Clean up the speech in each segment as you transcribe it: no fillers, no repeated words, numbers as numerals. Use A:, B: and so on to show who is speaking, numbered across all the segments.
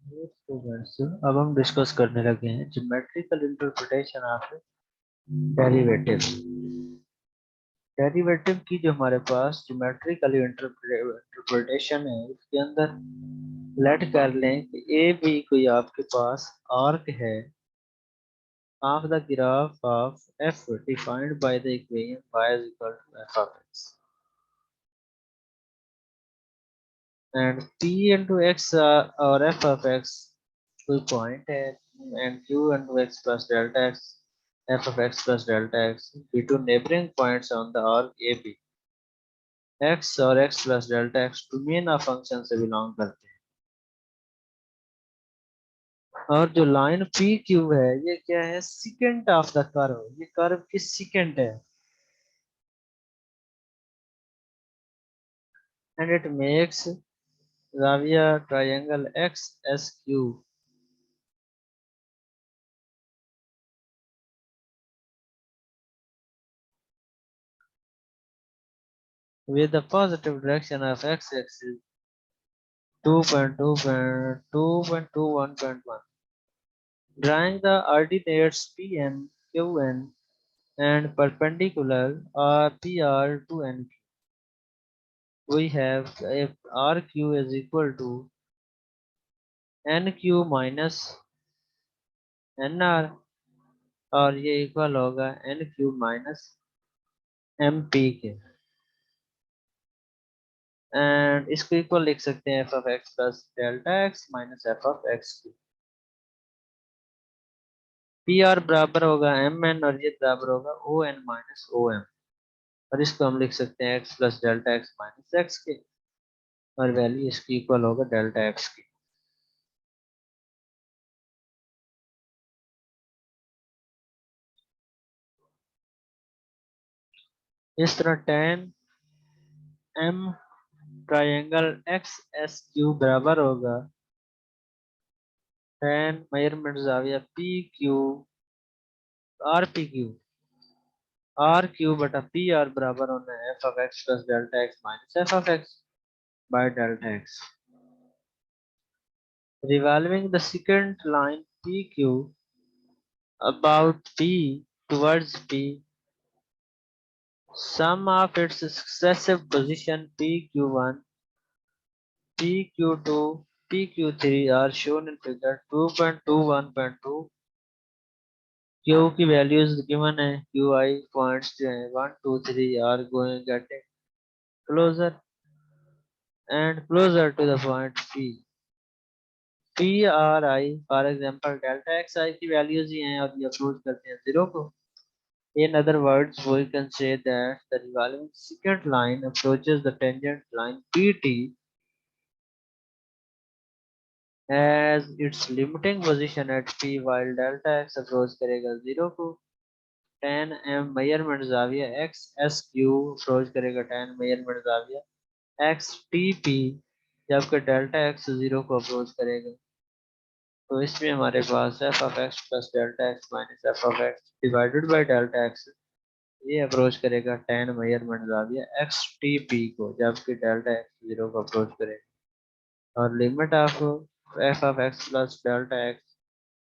A: Students, अब हम discuss करने लगे हैं geometrical interpretation of derivative. Derivative की जो हमारे पास ज्योमेट्रिकल इंटरप्रिटेशन है, उसके अंदर लेट कर लें कि ए बी कोई आपके पास आर्क है of the graph of F defined by the equation y is equal to f of x and p into x और f of x कोई पॉइंट है and q into x plus delta x f of x plus delta x be two neighboring points on the arc AB। x और x plus delta x domain of function से belong करते हैं। और जो line P Q है ये क्या है, सिकेंट ऑफ द कर्व। ये कर्व की सिकेंट है and it makes जाविया triangle X S Q with the positive direction of x axis 2.2.2.21.1, drawing the ordinates Pn, Qn and perpendicular PR to N. We have if RQ is equal to NQ minus NR और ये equal होगा NQ minus MP के, and इसको equal लिख सकते हैं f of x plus delta x minus f of x की। PR बराबर होगा mn और ये बराबर होगा on माइनस om, और इसको हम लिख सकते हैं x plus delta x minus x के, और वैल्यू इसकी इक्वल होगा डेल्टा x की। इस तरह tan m triangle X S Q बराबर होगा tan मेजरमेंट जाविया P Q R P Q R Q बटा पी आर बराबर होना है F of X plus delta X minus F of X by delta X. Revolving the second line PQ about P towards P, sum of its successive position PQ1, PQ2, PQ3 are shown in figure 2.21.2। Q की values given है, QI points जो है 1, 2, 3 are going getting closer and closer to the point P। PRI for example delta XI की values ही हैं और ये approach करते हैं 0 को। In other words, we can say that the revolving secant line approaches the tangent line PT as its limiting position at P, while delta x approach करेगा 0 को। tan m measurement जाविया x SQ approach करेगा tan measurement जाविया x TP, जबकि delta x 0 को approach करेगा। तो इसमें हमारे पास f of x plus delta x minus f of x divided by delta x, ये अप्रोच करेगा tan मेजरमेंट जाविया एक्स टी पी को, जबकि डेल्टा एक्स 0 को अप्रोच करेगा। और limit of F of X plus delta X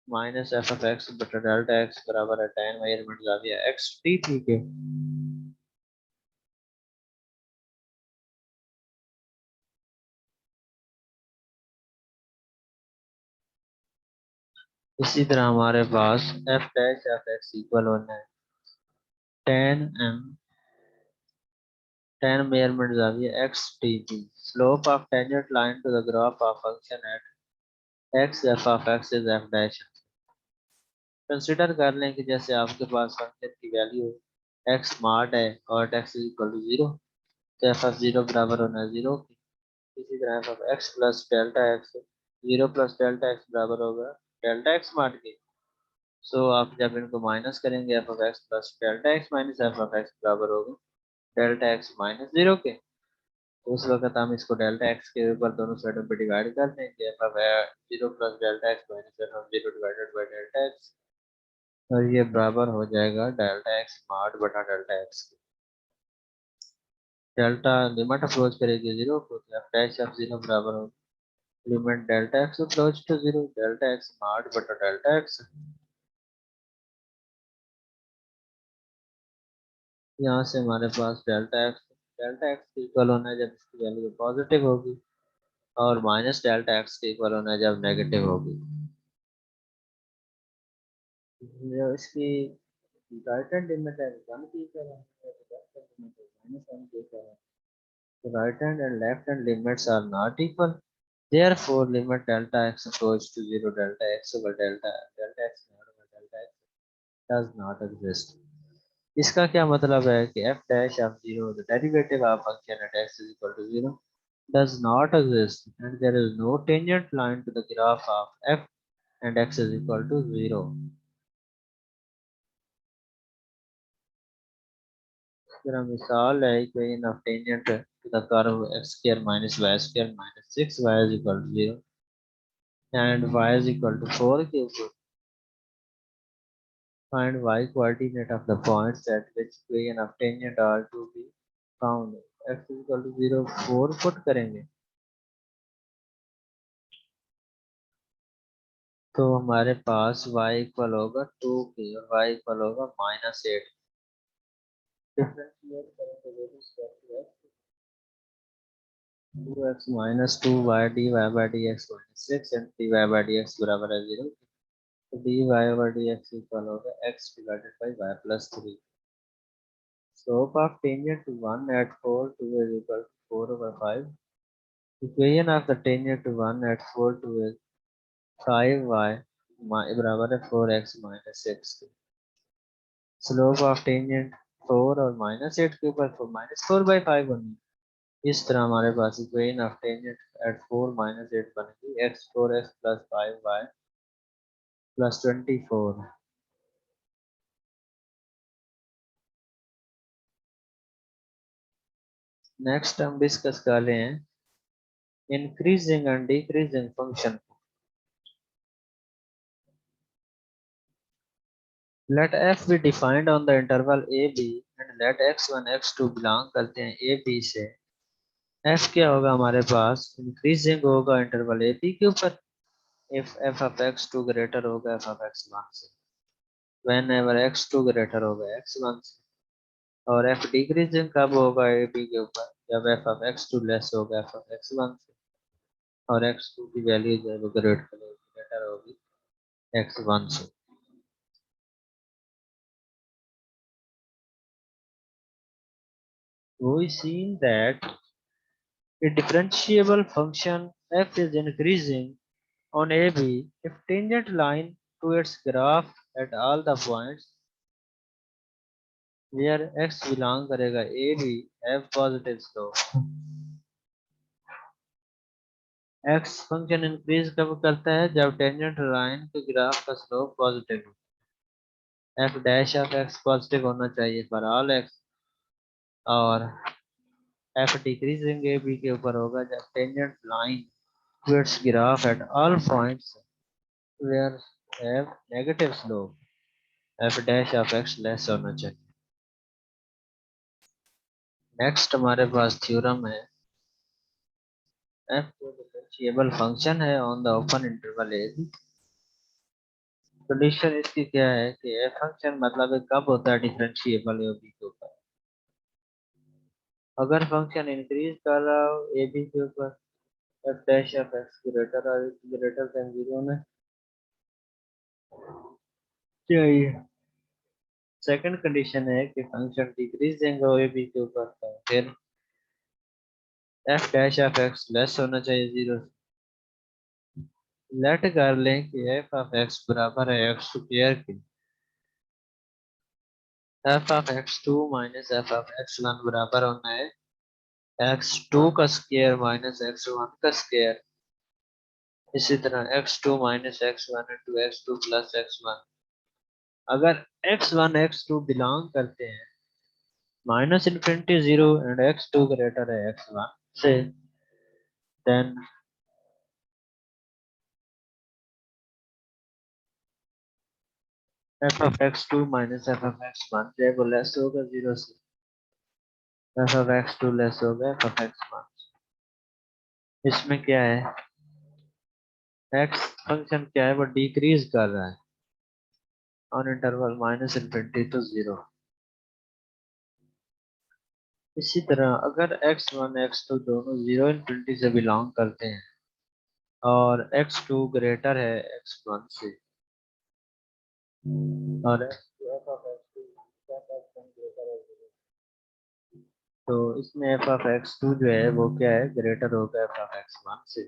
A: minus F of X बटा delta X बराबर है tan मेजरमेंट जाविया एक्स टी पी के। इसी तरह हमारे पास F dash F X equal होना है tan m tan मेजरमेंट जाविया X T P, slope of tangent line to the graph of function at x F of x is F dash. Consider कर लें कि जैसे आपके पास फंक्शन की value x smart है और x इक्वल टू 0, तो एफ ऑफ 0 बराबर होना है 0 की। इसी तरह F of x plus delta X 0 plus delta X बराबर होगा डेल्टा एक्स स्मार्ट की। सो आप जब इनको माइनस करेंगे F of X plus delta X minus F of x बराबर होगा डेल्टा एक्स माइनस 0 के। तो उस वक्त हम इसको डेल्टा एक्स के ऊपर दोनों साइडों पे डिवाइड कर देंगे, F of 0 plus delta X minus F of 0 divided by delta x, और ये बराबर हो जाएगा डेल्टा एक्स स्मार्ट बटा delta x. Delta limit approach करेगी 0 को, तो एफ डैश ऑफ 0 बराबर होगा limit delta x approach to zero, delta x not बटा डेल्टा एक्स। यहाँ से हमारे पास डेल्टा एक्स के इक्वल होना है जब इसकी वैल्यू पॉजिटिव होगी, और माइनस डेल्टा एक्स के इक्वल होना है जब नेगेटिव होगी। जो इसकी राइट हैंड लिमिट है वन की इक्वल है, लेफ्ट हैंड लिमिट है माइनस वन की इक्वल है। The right hand and left hand limits are not equal. Therefore, limit delta x approach to zero, delta x over delta x not over delta x does not exist. इसका क्या मतलब है कि f dash of zero, the derivative of function at x is equal to zero, does not exist, and there is no tangent line to the graph of f and x is equal to zero. मेरा मिसाल है equation of tangent to the curve x square minus y square minus 6y is equal to 0 and y is equal to 4 के ऊपर find y coordinate of the points at which equation of tangent are to be found. X is equal to 0 4 put करेंगे तो हमारे पास y equal होगा 2 के और y equal होगा -8। Differentiate करेंगे वेरिएबल्स को, 2x minus 2y dy by dx minus 6 and dy by dx बराबर है 0। तो dy over dx इक्वल होगा x divided by y plus 3। Slope of tangent to 1 at 4 2 is equal to 4 over 5। Equation of the tangent to 1 at 4 2 is 5y बराबर है 4x minus 6 के। Slope of tangent 4 और -8 के ऊपर -4/5 बनी। इस तरह हमारे पास इक्वेशन ऑफ टेंजेंट एट 4 -8 बनेगी x 4x plus 5y plus 24। Next हम डिस्कस कर रहे हैं increasing and decreasing function. Let f be defined on the interval a b and let x1 x2 belong करते हैं a b से। f क्या होगा हमारे पास, इंक्रीजिंग होगा इंटरवल a b के ऊपर if f of x2 greater होगा f of x1 से, whenever x2 ग्रेटर होगा x1 से। और f डिक्रीजिंग कब होगा ए बी के ऊपर, जब f of x2 लेस होगा f of x1 से, और x2 की वैल्यू जो है वो ग्रेटर होगी x1 से। We seen that a differentiable function f is increasing on AB if tangent line to its graph at all the points where x belong करेगा AB have positive slope। x function increase कब करता है, जब tangent line के graph का slope positive हो। f dash of x positive होना चाहिए फॉर ऑल x, और f डिक्रीजिंग ए बी के ऊपर होगा जब tangent line to its graph at all points where have negative slope f dash of x less होना चाहिए। नेक्स्ट हमारे पास थ्योरम है f को डिफरेंशिएबल फंक्शन है on the open interval A B. Condition इसकी क्या है कि f फंक्शन मतलब है कब होता है डिफरेंशिएबल ए बी के ऊपर, अगर फंक्शन इंक्रीज कर रहा हो ए बी के ऊपर f dash of x greater than 0 में चाहिए। सेकंड कंडीशन है कि फंक्शन डिक्रीजिंग हो ए बी के ऊपर, तो फिर f dash of x less होना चाहिए 0 से। लेट कर लें कि f of x बराबर है x स्क्वायर के, f of x2 minus f of x1 बराबर होना है x2 का स्क्वायर माइनस x1 का स्क्वायर। इसी तरह x2 minus x1 into x2 plus x1। अगर x1 x2 बिलोंग करते हैं -∞ 0 and x2 greater है x1 से, then f of x2 minus f of x1 जो है वो लेस होगा 0 से, f of x2 लेस होगा f of x1। इसमें क्या है एक्स फंक्शन क्या है, वो डिक्रीज कर रहा है on interval minus infinity to zero. इसी तरह अगर x1 x2 दोनों जीरो इन्फिनिटी से बिलोंग करते हैं और x2 ग्रेटर है x1 से और f2 f of x2 f of x1 greater है zero, तो इसमें f of x2 जो है वो क्या है, ग्रेटर होगा f of x1 से।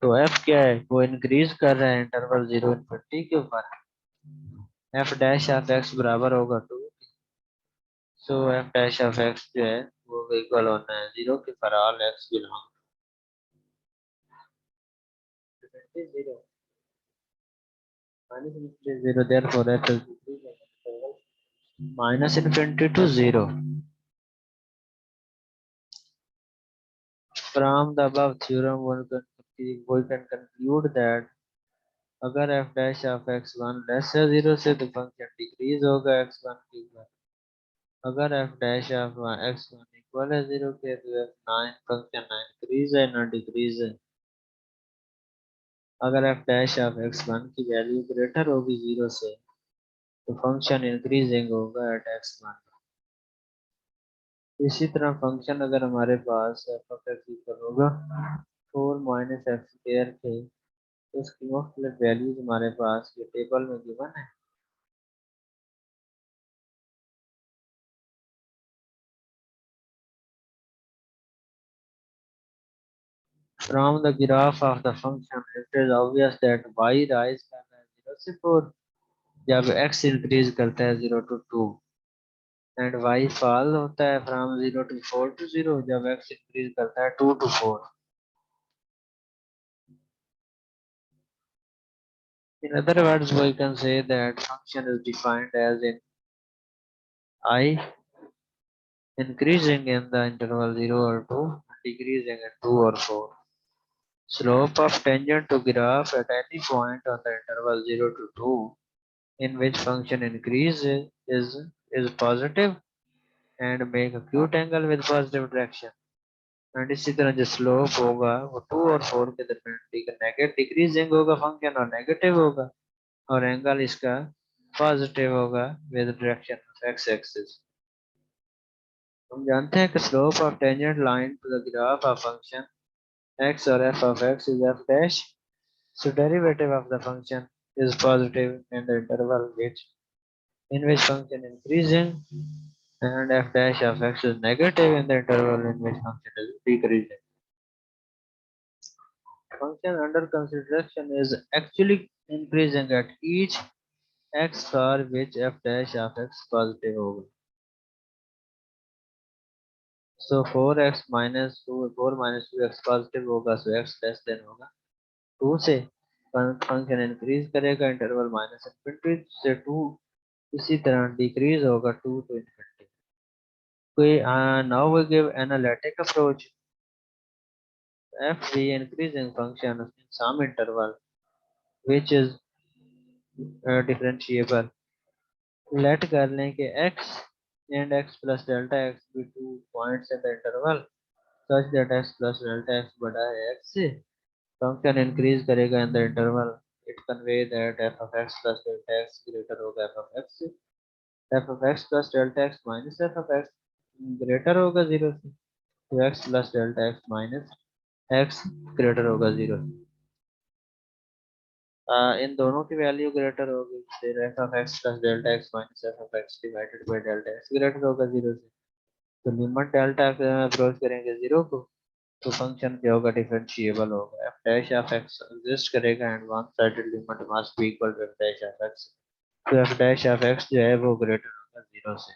A: तो f क्या है, वो इंक्रीज कर रहा है इंटरवल जीरो इन्फिनिटी के ऊपर। f डैश ऑफ x बराबर होगा 2। So f dash of x जो है वो इक्वल होना है जीरो के for all x belong to zero minus infinity zero, therefore f is minus infinity to zero. From the above theorem, we can conclude that अगर f dash of x1 less है zero से तो function decrease होगा x1 के ऊपर। अगर f dash of x1 equal है zero के तो f9 फंक्शन ना इंक्रीज है ना डिक्रीज है। अगर f dash of x1 की वैल्यू ग्रेटर होगी जीरो से तो फंक्शन इंक्रीजिंग होगा एट x1। इसी तरह फंक्शन अगर हमारे पास एफ ऑफ एक्स इक्वल होगा 4 - x² थे तो इसकी मुख्तलिफ वैल्यूज हमारे पास ये टेबल में गिवन है। From the graph of the function it is obvious that y rise कर रहा है 0 से 4 जब x इंक्रीज करता है 0 to 2 एंड y फॉल होता है फ्रॉम 0 to 4 to 0 जब x इंक्रीज करता है 2 to 4। In other words, we can say that function is defined as in I increasing in the interval 0 or 2, decreasing in 2 or 4. Slope of tangent to graph at any point on the interval 0 to 2 in which function increases is positive and make acute angle with positive direction. And इसी तरह जो slope होगा वो 2 और 4 के दरमियान negative decreasing होगा function और नेगेटिव होगा और एंगल इसका पॉजिटिव होगा with direction of x axis. हम जानते हैं कि slope of tangent line to the graph of function x or f of x is f dash. So derivative of the function is positive in the interval which in which function increasing and f dash of x is negative in the interval in which function is decreasing. Function under consideration is actually increasing at each x for which f dash of x positive होगा। So 4x minus 2 4 minus 2x positive होगा so x less than होगा 2 से। Function increase करेगा interval minus infinity से 2 इसी तरह decrease होगा 2 to infinity। Now we give analytic approach f the increasing function in some interval which is differentiable। let कर लें कि x and x plus delta x be 2 points in the interval such that x plus delta x बड़ा है x से। Function increase करेगा in the interval it convey that f of x plus delta x greater होगा f of x से। f of x plus delta x minus f of x greater होगा zero से तो x plus delta x minus x greater होगा zero से। इन दोनों की value greater होगी फिर f of x plus delta x minus f of x divided by delta x greater होगा जीरो से। तो लिमिट डेल्टा अप्रोच करेंगे जीरो को तो फंक्शन क्या होगा, डिफरेंशिएबल होगा। f dash of x exist करेगा and one sided limit must be equal to f dash of x। तो f dash of x जो है वो ग्रेटर होगा जीरो से।